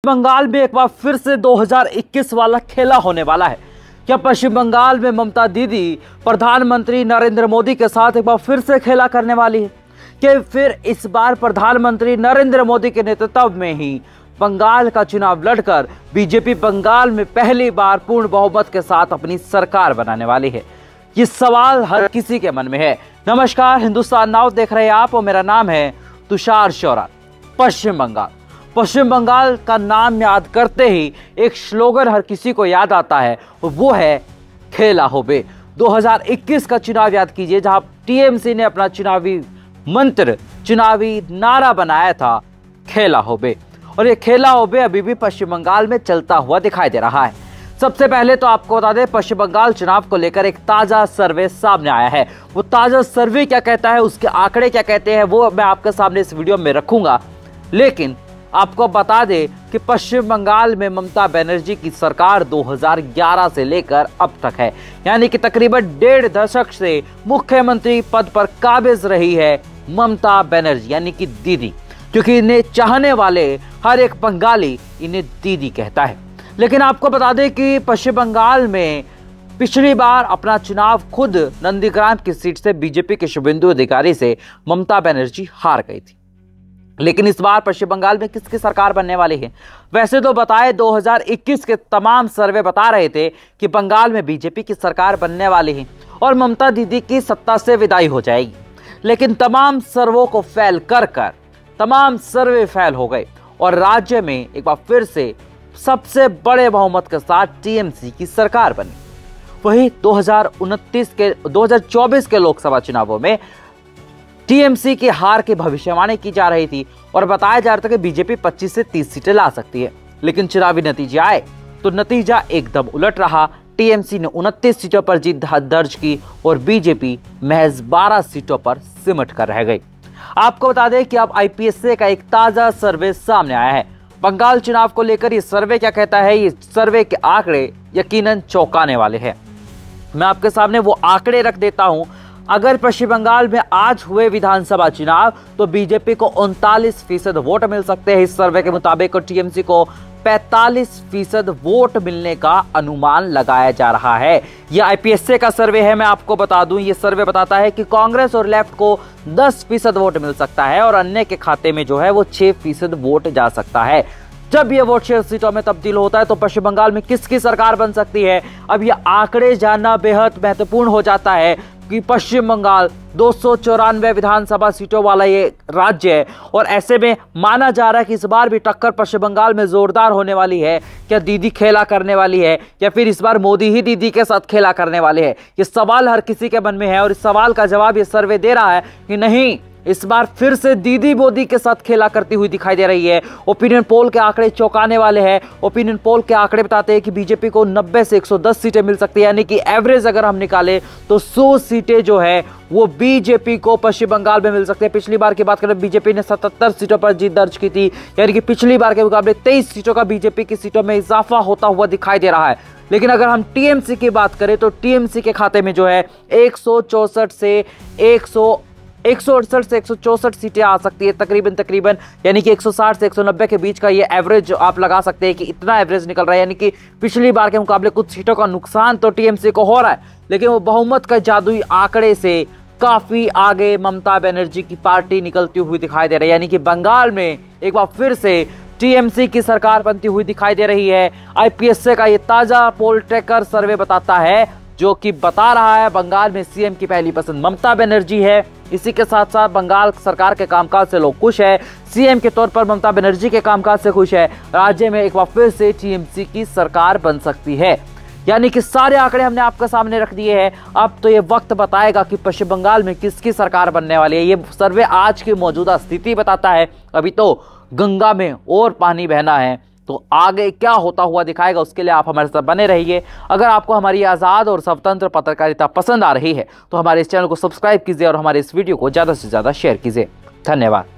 बंगाल में एक बार फिर से 2021 वाला खेला होने वाला है। क्या पश्चिम बंगाल में ममता दीदी प्रधानमंत्री नरेंद्र मोदी के साथ एक बार फिर से खेला करने वाली है कि फिर इस बार प्रधानमंत्री नरेंद्र मोदी के नेतृत्व में ही बंगाल का चुनाव लड़कर बीजेपी बंगाल में पहली बार पूर्ण बहुमत के साथ अपनी सरकार बनाने वाली है? ये सवाल हर किसी के मन में है। नमस्कार, हिंदुस्तान नाउ देख रहे हैं आप और मेरा नाम है तुषार शौरा। पश्चिम बंगाल का नाम याद करते ही एक स्लोगन हर किसी को याद आता है, वो है खेला हो बे। 2021 का चुनाव याद कीजिए, जहां टीएमसी ने अपना चुनावी मंत्र, चुनावी नारा बनाया था खेला हो बे। और ये खेला हो बे अभी भी पश्चिम बंगाल में चलता हुआ दिखाई दे रहा है। सबसे पहले तो आपको बता दें, पश्चिम बंगाल चुनाव को लेकर एक ताजा सर्वे सामने आया है। वो ताजा सर्वे क्या कहता है, उसके आंकड़े क्या कहते हैं, वो मैं आपके सामने इस वीडियो में रखूंगा। लेकिन आपको बता दें कि पश्चिम बंगाल में ममता बनर्जी की सरकार 2011 से लेकर अब तक है, यानी कि तकरीबन 1.5 दशक से मुख्यमंत्री पद पर काबिज रही है ममता बनर्जी, यानी कि दीदी, क्योंकि इन्हें चाहने वाले हर एक बंगाली इन्हें दीदी कहता है। लेकिन आपको बता दें कि पश्चिम बंगाल में पिछली बार अपना चुनाव खुद नंदीग्राम की सीट से बीजेपी के शुभेंदु अधिकारी से ममता बनर्जी हार गई थी। लेकिन इस बार पश्चिम बंगाल में किसकी सरकार बनने वाली है? वैसे तो बताए 2021 के तमाम सर्वे बता रहे थे कि बंगाल में बीजेपी की सरकार बनने वाली है और ममता दीदी की सत्ता से विदाई हो जाएगी। लेकिन तमाम सर्वों को फेल कर तमाम सर्वे फेल हो गए और राज्य में एक बार फिर से सबसे बड़े बहुमत के साथ टीएमसी की सरकार बनी। वही 2024 के लोकसभा चुनावों में टीएमसी की हार की भविष्यवाणी की जा रही थी और बताया जा रहा था कि बीजेपी 25 से 30 सीटें ला सकती है। लेकिन चुनावी नतीजे आए तो नतीजा एकदम उलट रहा। टीएमसी ने 29 सीटों पर जीत दर्ज की और बीजेपी महज 12 सीटों पर सिमट कर रह गई। आपको बता दें कि अब आईपीएससी का एक ताजा सर्वे सामने आया है बंगाल चुनाव को लेकर। ये सर्वे क्या कहता है? ये सर्वे के आंकड़े यकीनन चौंकाने वाले हैं। मैं आपके सामने वो आंकड़े रख देता हूं। अगर पश्चिम बंगाल में आज हुए विधानसभा चुनाव तो बीजेपी को 39% वोट मिल सकते हैं इस सर्वे के मुताबिक, और टीएमसी को 45% वोट मिलने का अनुमान लगाया जा रहा है। यह आईपीएससी का सर्वे है। मैं आपको बता दूं, यह सर्वे बताता है कि कांग्रेस और लेफ्ट को 10% वोट मिल सकता है और अन्य के खाते में जो है वो 6% वोट जा सकता है। जब ये वोट 6 सीटों में तब्दील होता है तो पश्चिम बंगाल में किसकी सरकार बन सकती है? अब ये आंकड़े जानना बेहद महत्वपूर्ण हो जाता है कि पश्चिम बंगाल 294 विधानसभा सीटों वाला ये राज्य है और ऐसे में माना जा रहा है कि इस बार भी टक्कर पश्चिम बंगाल में जोरदार होने वाली है। क्या दीदी खेला करने वाली है या फिर इस बार मोदी ही दीदी के साथ खेला करने वाले हैं? ये सवाल हर किसी के मन में है और इस सवाल का जवाब ये सर्वे दे रहा है कि नहीं, इस बार फिर से दीदी मोदी के साथ खेला करती हुई दिखाई दे रही है। ओपिनियन पोल के आंकड़े चौंकाने वाले हैं। ओपिनियन पोल के आंकड़े बताते हैं कि बीजेपी को 90 से 110 सीटें मिल सकती है, यानी कि एवरेज अगर हम निकालें तो 100 सीटें जो है वो बीजेपी को पश्चिम बंगाल में मिल सकती है। पिछली बार की बात करें, बीजेपी ने 77 सीटों पर जीत दर्ज की थी, यानी कि पिछली बार के मुकाबले 23 सीटों का बीजेपपी की सीटों में इजाफा होता हुआ दिखाई दे रहा है। लेकिन अगर हम टीएमसी की बात करें तो टीएमसी के खाते में जो है 168 से 164 सीटें आ सकती है तकरीबन, यानी कि 160 से 190 के बीच का ये एवरेज आप लगा सकते हैं कि इतना एवरेज निकल रहा है। यानी कि पिछली बार के मुकाबले कुछ सीटों का नुकसान तो टीएमसी को हो रहा है, लेकिन वो बहुमत का जादुई आंकड़े से काफी आगे ममता बनर्जी की पार्टी निकलती हुई दिखाई दे रही है। यानी कि बंगाल में एक बार फिर से टीएमसी की सरकार बनती हुई दिखाई दे रही है। आईपीएससी का ये ताजा पोल ट्रैकर सर्वे बताता है, जो कि बता रहा है बंगाल में सीएम की पहली पसंद ममता बनर्जी है। इसी के साथ साथ बंगाल सरकार के कामकाज से लोग खुश है। सीएम के तौर पर ममता बनर्जी के कामकाज से खुश है। राज्य में एक बार फिर से टीएमसी की सरकार बन सकती है। यानी कि सारे आंकड़े हमने आपके सामने रख दिए हैं। अब तो ये वक्त बताएगा कि पश्चिम बंगाल में किसकी सरकार बनने वाली है। ये सर्वे आज की मौजूदा स्थिति बताता है। अभी तो गंगा में और पानी बहना है, तो आगे क्या होता हुआ दिखाएगा, उसके लिए आप हमारे साथ बने रहिए। अगर आपको हमारी आज़ाद और स्वतंत्र पत्रकारिता पसंद आ रही है तो हमारे इस चैनल को सब्सक्राइब कीजिए और हमारे इस वीडियो को ज़्यादा से ज़्यादा शेयर कीजिए। धन्यवाद।